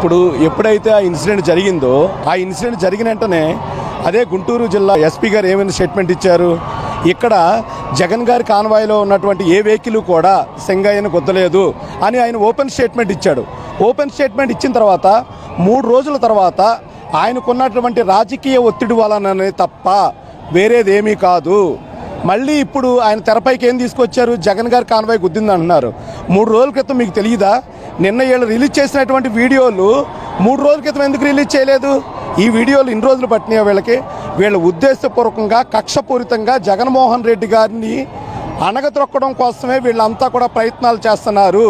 ఇప్పుడు ఎప్పుడైతే ఆ ఇన్సిడెంట్ జరిగిందో ఆ ఇన్సిడెంట్ జరిగిన వెంటనే అదే గుంటూరు జిల్లా ఎస్పీ గారు ఏమైనా స్టేట్మెంట్ ఇచ్చారు, ఇక్కడ జగన్ గారి కాన్వాయ్లో ఉన్నటువంటి ఏ వెహికల్ కూడా సెంగయ్యను గుద్దలేదు అని ఆయన ఓపెన్ స్టేట్మెంట్ ఇచ్చాడు. ఓపెన్ స్టేట్మెంట్ ఇచ్చిన తర్వాత 3 రోజుల తర్వాత ఆయనకున్నటువంటి రాజకీయ ఒత్తిడి వలననే తప్ప వేరేదేమీ కాదు. మళ్ళీ ఇప్పుడు ఆయన తెరపైకి ఏం తీసుకొచ్చారు, జగన్ గారి కాన్వాయ్ గుద్దింది అంటున్నారు. 3 రోజుల క్రితం మీకు తెలియదా? నిన్న వీళ్ళు రిలీజ్ చేసినటువంటి వీడియోలు 3 రోజుల క్రితం ఎందుకు రిలీజ్ చేయలేదు? ఈ వీడియోలు ఇన్ని రోజులు పట్టినాయి వీళ్ళకి. వీళ్ళ ఉద్దేశపూర్వకంగా కక్షపూరితంగా జగన్మోహన్ రెడ్డి గారిని అణగద్రొక్కడం కోసమే వీళ్ళంతా కూడా ప్రయత్నాలు చేస్తున్నారు.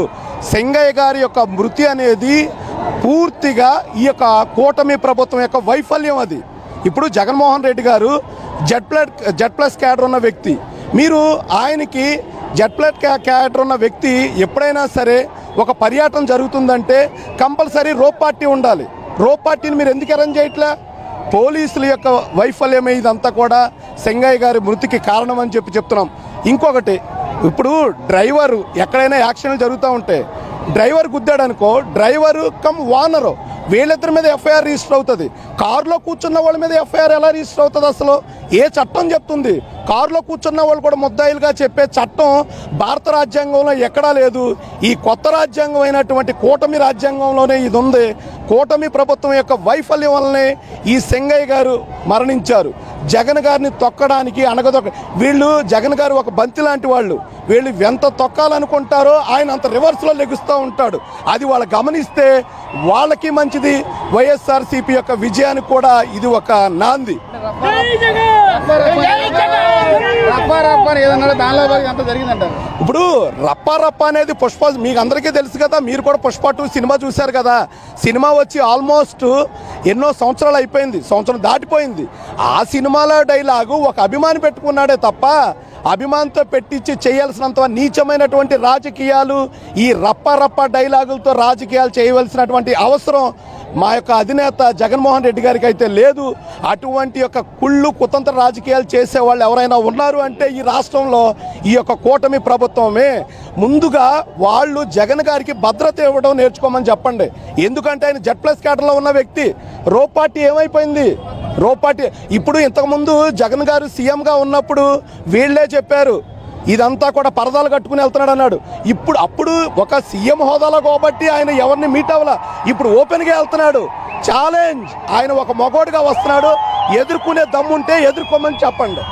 సెంగయ్య గారి యొక్క మృతి అనేది పూర్తిగా ఈ యొక్క కూటమి ప్రభుత్వం యొక్క వైఫల్యం. అది ఇప్పుడు జగన్మోహన్ రెడ్డి గారు జెడ్ ప్లస్ క్యాడర్ ఉన్న వ్యక్తి. మీరు ఆయనకి జెడ్ ప్లస్ క్యాడర్ ఉన్న వ్యక్తి ఎప్పుడైనా సరే ఒక పర్యటన జరుగుతుందంటే కంపల్సరీ రోప్ పార్టీ ఉండాలి. రోప్ పార్టీని మీరు ఎందుకు అరేంజ్ చేయట్లే? పోలీసుల యొక్క వైఫల్యమే ఇదంతా కూడా సెంగయ్య గారి మృతికి కారణం అని చెప్తున్నాం. ఇంకొకటి, ఇప్పుడు డ్రైవరు ఎక్కడైనా యాక్సిడెంట్లు జరుగుతూ ఉంటాయి, డ్రైవర్ గుద్దాడనుకో, డ్రైవరు కమ్ ఓనరు వీళ్ళిద్దరి మీద ఎఫ్ఐఆర్ రిజిస్టర్ అవుతుంది. కారులో కూర్చున్న వాళ్ళ మీద ఎఫ్ఐఆర్ ఎలా రిజిస్టర్ అవుతుంది? అసలు ఏ చట్టం చెప్తుంది? కారులో కూర్చున్న వాళ్ళు కూడా ముద్దాయిలుగా చెప్పే చట్టం భారత రాజ్యాంగంలో ఎక్కడా లేదు. ఈ కొత్త రాజ్యాంగం అయినటువంటి కూటమి రాజ్యాంగంలోనే ఇది ఉంది. కూటమి ప్రభుత్వం యొక్క వైఫల్యం వల్లనే ఈ సెంగయ్య గారు మరణించారు. జగన్ గారిని తొక్కడానికి వీళ్ళు జగన్ గారు ఒక బంతి లాంటి వాళ్ళు. వీళ్ళు ఎంత తొక్కాలనుకుంటారో ఆయన అంత రివర్స్లో లెగుస్తూ ఉంటాడు. అది వాళ్ళు గమనిస్తే వాళ్ళకి మంచిది, వైఎస్ఆర్సీపీ యొక్క విజయానికి కూడా ఇది ఒక నాంది. ఇప్పుడు రప్ప అనేది పుష్ప మీకు అందరికీ తెలుసు కదా, మీరు కూడా పుష్ప 2 సినిమా చూశారు కదా. సినిమా వచ్చి ఆల్మోస్ట్ ఎన్నో సంవత్సరాలు అయిపోయింది, సంవత్సరం దాటిపోయింది. ఆ సినిమాలో డైలాగు ఒక అభిమాని పెట్టుకున్నాడే తప్ప అభిమానంతో పెట్టించి చేయాల్సినంత నీచమైనటువంటి రాజకీయాలు, ఈ రప్ప డైలాగులతో రాజకీయాలు చేయవలసినటువంటి అవసరం మా యొక్క అధినేత జగన్మోహన్ రెడ్డి గారికి అయితే లేదు. అటువంటి యొక్క కుతంత్ర రాజకీయాలు చేసేవాళ్ళు ఎవరైనా ఉన్నారు అంటే ఈ రాష్ట్రంలో ఈ యొక్క కూటమి ప్రభుత్వమే. ముందుగా వాళ్ళు జగన్ గారికి భద్రత ఇవ్వడం నేర్చుకోమని చెప్పండి. ఎందుకంటే ఆయన జెడ్ ప్లస్ క్యాడర్లో ఉన్న వ్యక్తి. రోప్ పార్టీ ఏమైపోయింది? రోప్ పార్టీ ఇప్పుడు ఇంతకుముందు జగన్ గారు సీఎంగా ఉన్నప్పుడు వీళ్ళే చెప్పారు ఇదంతా కూడా పరదాలు కట్టుకుని వెళ్తున్నాడు అన్నాడు. అప్పుడు ఒక సీఎం హోదాలో కాబట్టి ఆయన ఎవరిని మీట్ అవ్వాల. ఇప్పుడు ఓపెన్గా వెళ్తున్నాడు. ఛాలెంజ్, ఆయన ఒక మగోడుగా వస్తున్నాడు. ఎదుర్కొనే దమ్ముంటే ఎదుర్కోమని చెప్పండి.